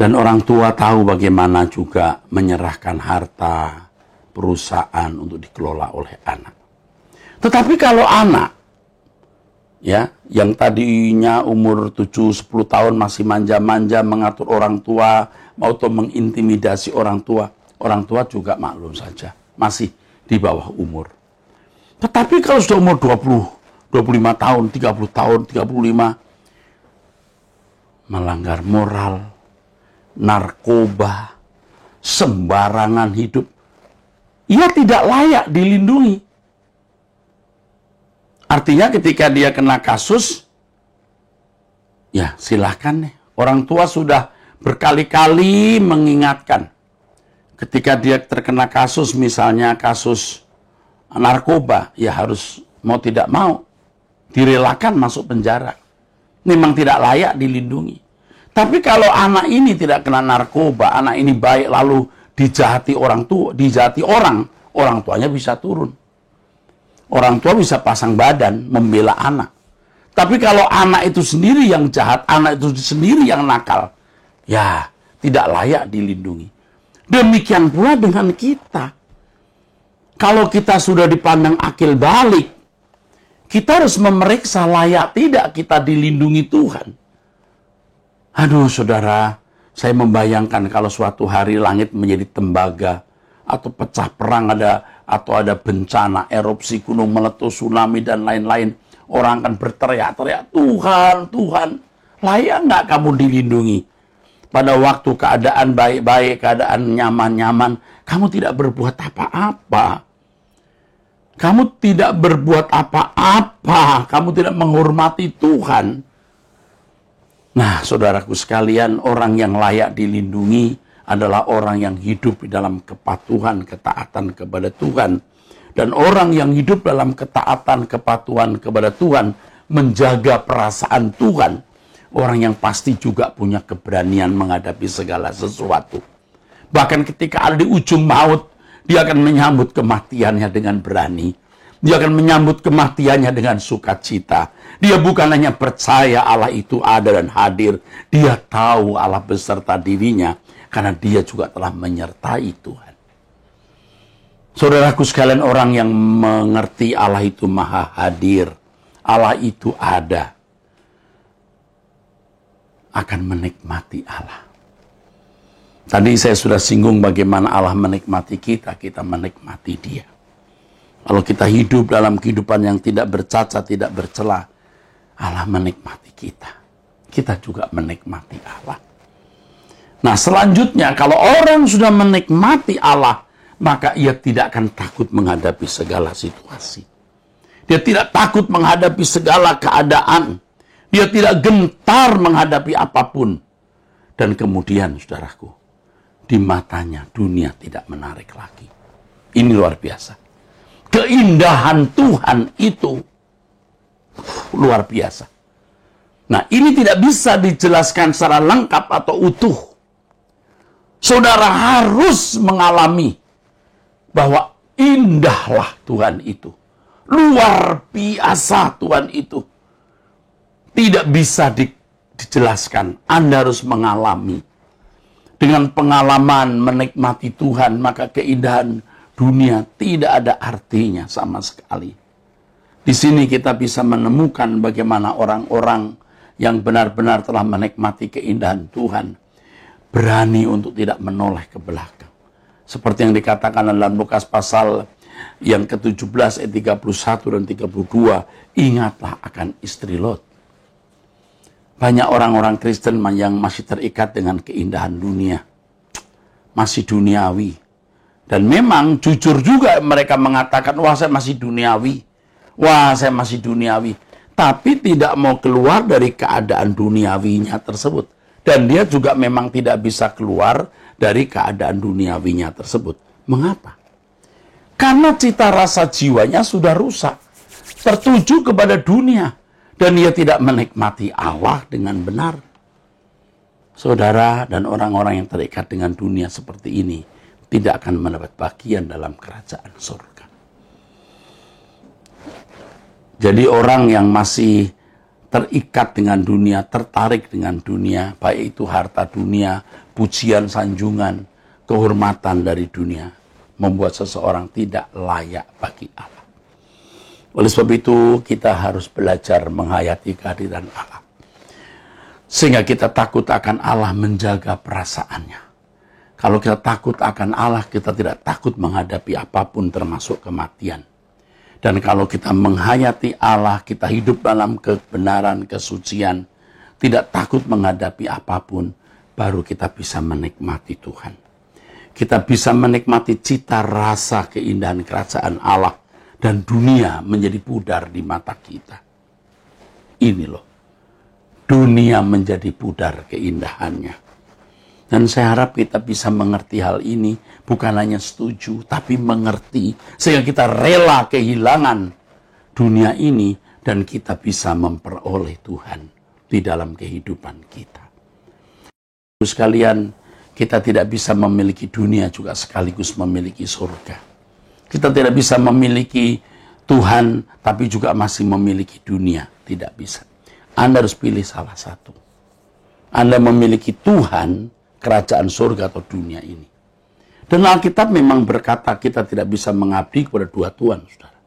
Dan orang tua tahu bagaimana juga menyerahkan harta, perusahaan untuk dikelola oleh anak. Tetapi kalau anak, ya, yang tadinya umur 7-10 tahun masih manja-manja mengatur orang tua, atau mengintimidasi orang tua juga maklum saja, masih di bawah umur. Tetapi kalau sudah umur 20, 25 tahun, 30 tahun, 35, melanggar moral, narkoba, sembarangan hidup, ia tidak layak dilindungi. Artinya ketika dia kena kasus, ya silahkan nih. Orang tua sudah berkali-kali mengingatkan. Ketika dia terkena kasus, misalnya kasus narkoba, ya harus mau tidak mau direlakan masuk penjara. Memang tidak layak dilindungi. Tapi kalau anak ini tidak kena narkoba, anak ini baik lalu dijahati orang tua, orang tuanya bisa turun. Orang tua bisa pasang badan membela anak. Tapi kalau anak itu sendiri yang jahat, anak itu sendiri yang nakal, ya tidak layak dilindungi. Demikian pula dengan kita. Kalau kita sudah dipandang akil balik, kita harus memeriksa layak tidak kita dilindungi Tuhan. Aduh saudara, saya membayangkan kalau suatu hari langit menjadi tembaga, atau pecah perang atau ada bencana, erupsi gunung meletus, tsunami dan lain-lain. Orang akan berteriak-teriak, Tuhan, Tuhan, layak nggak kamu dilindungi? Pada waktu keadaan baik-baik, keadaan nyaman-nyaman, kamu tidak berbuat apa-apa. Kamu tidak berbuat apa-apa. Kamu tidak menghormati Tuhan. Nah, saudaraku sekalian, orang yang layak dilindungi adalah orang yang hidup di dalam kepatuhan, ketaatan kepada Tuhan. Dan orang yang hidup dalam ketaatan, kepatuhan kepada Tuhan, menjaga perasaan Tuhan. Orang yang pasti juga punya keberanian menghadapi segala sesuatu. Bahkan ketika ada di ujung maut, dia akan menyambut kematiannya dengan berani. Dia akan menyambut kematiannya dengan sukacita. Dia bukan hanya percaya Allah itu ada dan hadir. Dia tahu Allah beserta dirinya. Karena dia juga telah menyertai Tuhan. Saudaraku sekalian, orang yang mengerti Allah itu maha hadir, Allah itu ada, akan menikmati Allah. Tadi saya sudah singgung bagaimana Allah menikmati kita, kita menikmati Dia. Kalau kita hidup dalam kehidupan yang tidak bercacat, tidak bercela, Allah menikmati kita. Kita juga menikmati Allah. Nah, selanjutnya kalau orang sudah menikmati Allah, maka ia tidak akan takut menghadapi segala situasi. Dia tidak takut menghadapi segala keadaan. Dia tidak gentar menghadapi apapun. Dan kemudian, saudaraku, di matanya dunia tidak menarik lagi. Ini luar biasa. Keindahan Tuhan itu luar biasa. Nah, ini tidak bisa dijelaskan secara lengkap atau utuh. Saudara harus mengalami bahwa indahlah Tuhan itu. Luar biasa Tuhan itu. Tidak bisa dijelaskan. Anda harus mengalami. Dengan pengalaman menikmati Tuhan, maka keindahan dunia tidak ada artinya sama sekali. Di sini kita bisa menemukan bagaimana orang-orang yang benar-benar telah menikmati keindahan Tuhan berani untuk tidak menoleh ke belakang. Seperti yang dikatakan dalam Lukas pasal yang ke-17 ayat 31 dan 32, ingatlah akan istri Lot. Banyak orang-orang Kristen yang masih terikat dengan keindahan dunia. Masih duniawi. Dan memang jujur juga mereka mengatakan, wah saya masih duniawi. Wah saya masih duniawi. Tapi tidak mau keluar dari keadaan duniawinya tersebut. Dan dia juga memang tidak bisa keluar dari keadaan duniawinya tersebut. Mengapa? Karena cita rasa jiwanya sudah rusak. Tertuju kepada dunia. Dan ia tidak menikmati Allah dengan benar. Saudara dan orang-orang yang terikat dengan dunia seperti ini tidak akan mendapat bagian dalam kerajaan surga. Jadi orang yang masih terikat dengan dunia, tertarik dengan dunia, baik itu harta dunia, pujian, sanjungan, kehormatan dari dunia, membuat seseorang tidak layak bagi Allah. Oleh sebab itu, kita harus belajar menghayati kehadiran Allah. Sehingga kita takut akan Allah, menjaga perasaannya. Kalau kita takut akan Allah, kita tidak takut menghadapi apapun termasuk kematian. Dan kalau kita menghayati Allah, kita hidup dalam kebenaran, kesucian, tidak takut menghadapi apapun, baru kita bisa menikmati Tuhan. Kita bisa menikmati cita rasa keindahan kerajaan Allah, dan dunia menjadi pudar di mata kita. Ini loh, dunia menjadi pudar keindahannya. Dan saya harap kita bisa mengerti hal ini, bukan hanya setuju, tapi mengerti. Sehingga kita rela kehilangan dunia ini, dan kita bisa memperoleh Tuhan di dalam kehidupan kita. Sekalian, kita tidak bisa memiliki dunia juga sekaligus memiliki surga. Kita tidak bisa memiliki Tuhan, tapi juga masih memiliki dunia. Tidak bisa. Anda harus pilih salah satu. Anda memiliki Tuhan, kerajaan surga atau dunia ini. Dan Alkitab memang berkata kita tidak bisa mengabdi kepada dua Tuhan, saudara.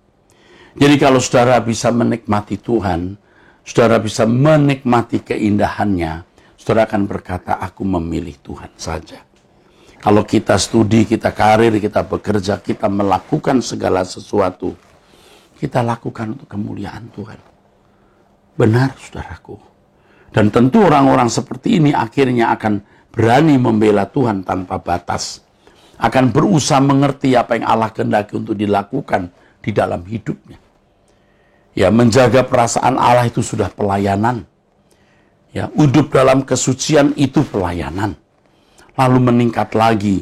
Jadi kalau saudara bisa menikmati Tuhan, saudara bisa menikmati keindahannya, saudara akan berkata, aku memilih Tuhan saja. Kalau kita studi, kita karir, kita bekerja, kita melakukan segala sesuatu, kita lakukan untuk kemuliaan Tuhan. Benar, saudaraku. Dan tentu orang-orang seperti ini akhirnya akan berani membela Tuhan tanpa batas. Akan berusaha mengerti apa yang Allah kehendaki untuk dilakukan di dalam hidupnya. Ya, menjaga perasaan Allah itu sudah pelayanan. Ya, hidup dalam kesucian itu pelayanan. Lalu meningkat lagi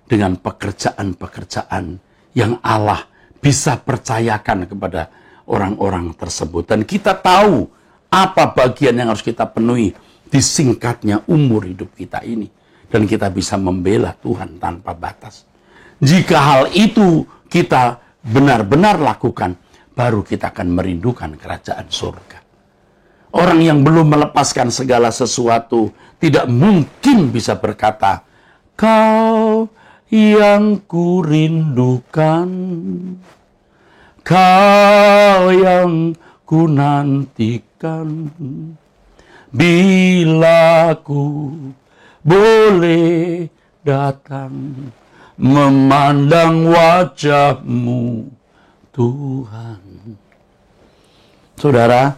dengan pekerjaan-pekerjaan yang Allah bisa percayakan kepada orang-orang tersebut. Dan kita tahu apa bagian yang harus kita penuhi di singkatnya umur hidup kita ini. Dan kita bisa membela Tuhan tanpa batas. Jika hal itu kita benar-benar lakukan, baru kita akan merindukan kerajaan surga. Orang yang belum melepaskan segala sesuatu tidak mungkin bisa berkata, kau yang kurindukan, kau yang kunantikan, bila ku boleh datang memandang wajah-Mu, Tuhan. Saudara,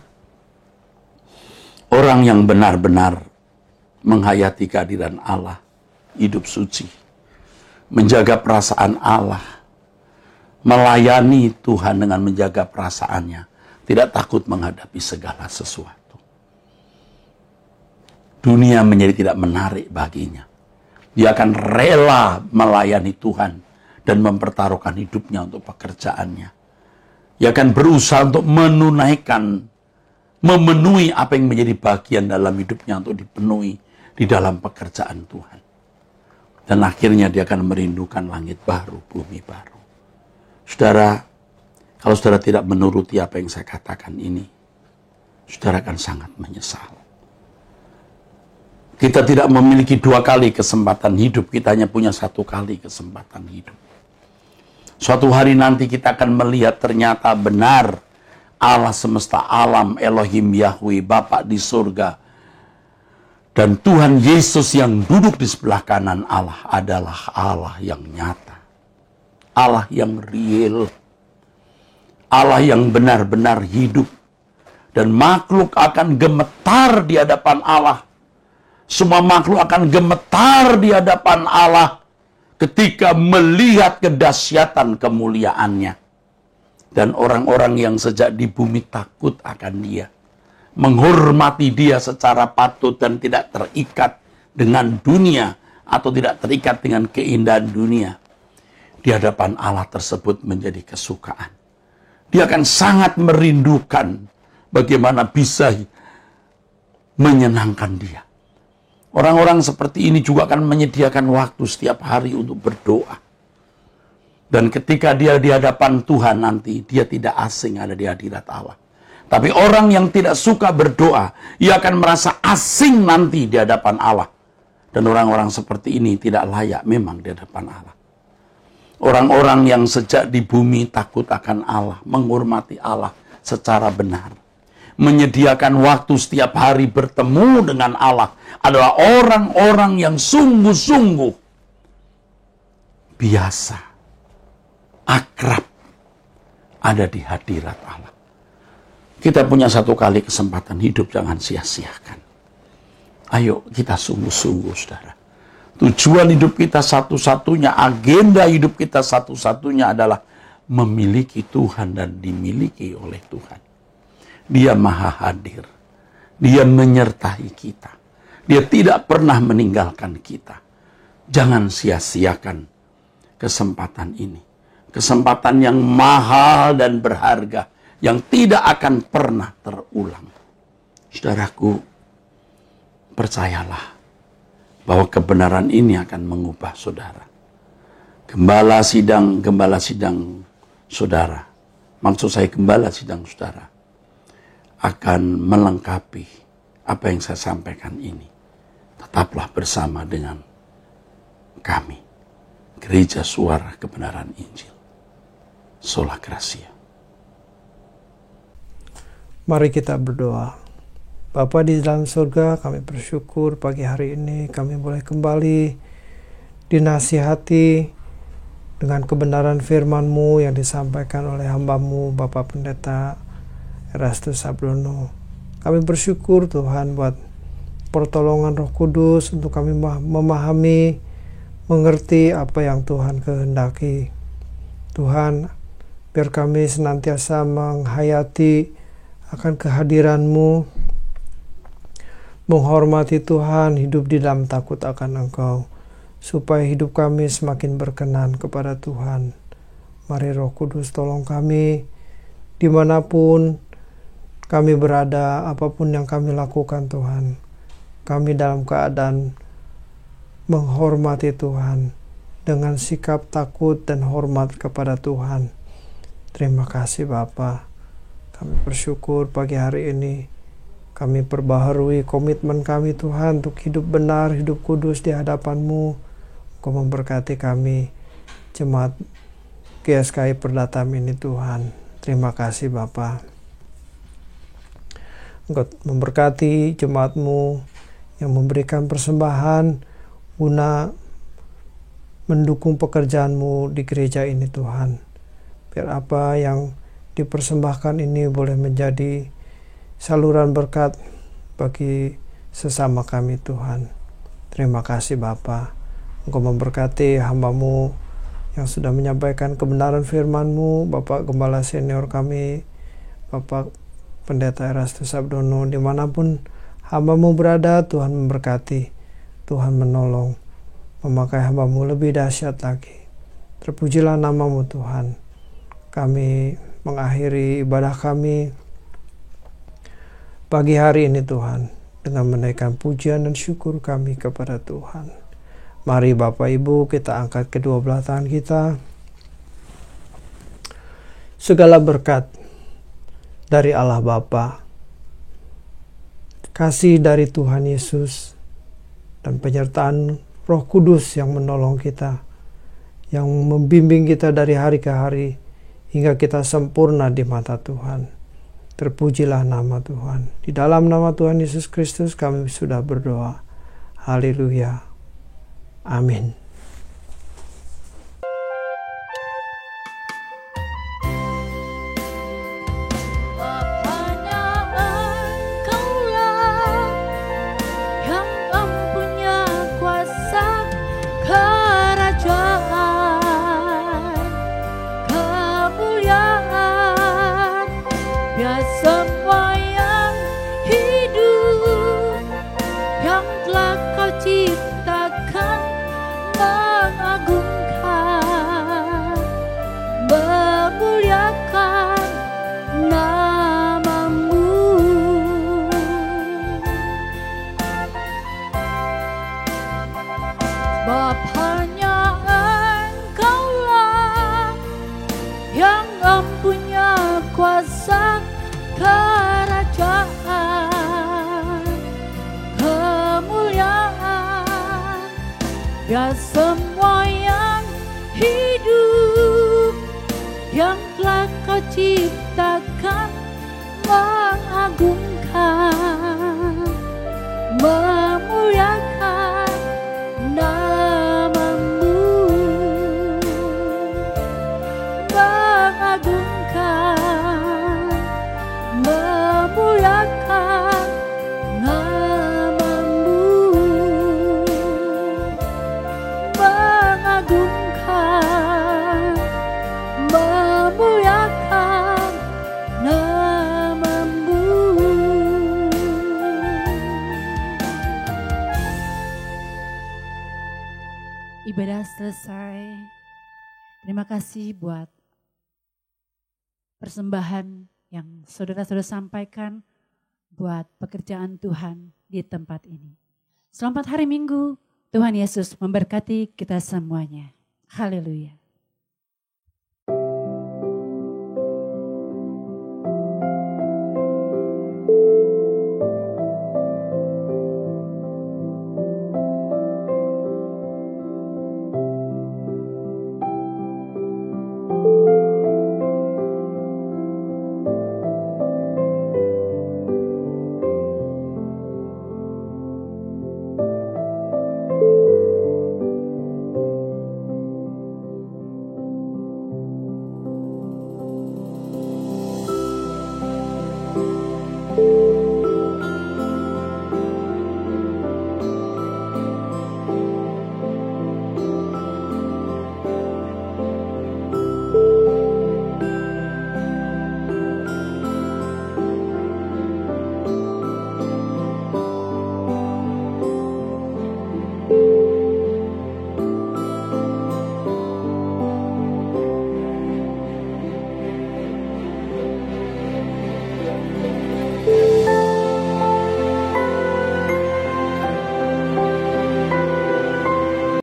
orang yang benar-benar menghayati kehadiran Allah, hidup suci, menjaga perasaan Allah, melayani Tuhan dengan menjaga perasaannya, tidak takut menghadapi segala sesuatu. Dunia menjadi tidak menarik baginya. Dia akan rela melayani Tuhan dan mempertaruhkan hidupnya untuk pekerjaannya. Dia akan berusaha untuk memenuhi apa yang menjadi bagian dalam hidupnya untuk dipenuhi di dalam pekerjaan Tuhan. Dan akhirnya dia akan merindukan langit baru, bumi baru. Saudara, kalau saudara tidak menuruti apa yang saya katakan ini, saudara akan sangat menyesal. Kita tidak memiliki dua kali kesempatan hidup, kita hanya punya satu kali kesempatan hidup. Suatu hari nanti kita akan melihat ternyata benar Allah semesta alam, Elohim Yahweh, Bapa di surga, dan Tuhan Yesus yang duduk di sebelah kanan Allah adalah Allah yang nyata. Allah yang real. Allah yang benar-benar hidup. Dan makhluk akan gemetar di hadapan Allah. Semua makhluk akan gemetar di hadapan Allah ketika melihat kedahsyatan kemuliaannya. Dan orang-orang yang sejak di bumi takut akan Dia, menghormati Dia secara patut dan tidak terikat dengan dunia atau tidak terikat dengan keindahan dunia. Di hadapan Allah tersebut menjadi kesukaan. Dia akan sangat merindukan bagaimana bisa menyenangkan Dia. Orang-orang seperti ini juga akan menyediakan waktu setiap hari untuk berdoa. Dan ketika dia di hadapan Tuhan nanti, dia tidak asing ada di hadirat Allah. Tapi orang yang tidak suka berdoa, ia akan merasa asing nanti di hadapan Allah. Dan orang-orang seperti ini tidak layak memang di hadapan Allah. Orang-orang yang sejak di bumi takut akan Allah, menghormati Allah secara benar, menyediakan waktu setiap hari bertemu dengan Allah, adalah orang-orang yang sungguh-sungguh biasa, akrab, ada di hadirat Allah. Kita punya satu kali kesempatan hidup, jangan sia-siakan. Ayo kita sungguh-sungguh, saudara. Tujuan hidup kita satu-satunya, agenda hidup kita satu-satunya adalah memiliki Tuhan dan dimiliki oleh Tuhan. Dia maha hadir. Dia menyertai kita. Dia tidak pernah meninggalkan kita. Jangan sia-siakan kesempatan ini. Kesempatan yang mahal dan berharga, yang tidak akan pernah terulang. Saudaraku, percayalah bahwa kebenaran ini akan mengubah saudara. Gembala sidang saudara, maksud saya gembala sidang saudara, akan melengkapi apa yang saya sampaikan ini. Tetaplah bersama dengan kami, Gereja Suara Kebenaran Injil. Sola Gracia. Mari kita berdoa. Bapa di dalam surga, kami bersyukur pagi hari ini kami boleh kembali dinasihati dengan kebenaran firman-Mu yang disampaikan oleh hamba-Mu, Bapak Pendeta Erastus Sabdono. Kami bersyukur Tuhan buat pertolongan Roh Kudus untuk kami memahami, mengerti apa yang Tuhan kehendaki. Tuhan, biar kami senantiasa menghayati akan kehadiran-Mu, menghormati Tuhan, hidup di dalam takut akan Engkau, supaya hidup kami semakin berkenan kepada Tuhan. Mari Roh Kudus tolong kami, dimanapun kami berada, apapun yang kami lakukan Tuhan, kami dalam keadaan menghormati Tuhan, dengan sikap takut dan hormat kepada Tuhan. Terima kasih Bapa. Kami bersyukur pagi hari ini, kami perbaharui komitmen kami Tuhan untuk hidup benar, hidup kudus di hadapan-Mu. Engkau memberkati kami, jemaat GSKI Perdatam ini Tuhan. Terima kasih Bapa. Engkau memberkati jemaat-Mu yang memberikan persembahan guna mendukung pekerjaan-Mu di gereja ini Tuhan. Biar apa yang dipersembahkan ini boleh menjadi saluran berkat bagi sesama kami Tuhan. Terima kasih Bapa. Engkau memberkati hamba-Mu yang sudah menyampaikan kebenaran firman-Mu, Bapak Gembala Senior kami, Bapak Pendeta Erastus Sabdono, dimanapun hamba-Mu berada, Tuhan memberkati, Tuhan menolong, memakai hamba-Mu lebih dahsyat lagi. Terpujilah nama-Mu Tuhan. Kami mengakhiri ibadah kami pagi hari ini Tuhan, dengan menaikkan pujian dan syukur kami kepada Tuhan. Mari Bapak Ibu kita angkat kedua belah tangan kita. Segala berkat dari Allah Bapa, kasih dari Tuhan Yesus, dan penyertaan Roh Kudus yang menolong kita, yang membimbing kita dari hari ke hari, hingga kita sempurna di mata Tuhan. Terpujilah nama Tuhan. Di dalam nama Tuhan Yesus Kristus kami sudah berdoa. Haleluya. Amin. Hanya yang mempunyai kuasa kerajaan, kemuliaan, dan semua yang hidup yang telah Kau ciptakan mengagungkan, memuliakan nama-Mu, mengagungkan, memuliakan nama-Mu, mengagungkan, memuliakan nama-Mu. Ibadah selesai. Terima kasih buat persembahan yang saudara-saudara sampaikan buat pekerjaan Tuhan di tempat ini. Selamat hari Minggu. Tuhan Yesus memberkati kita semuanya. Haleluya.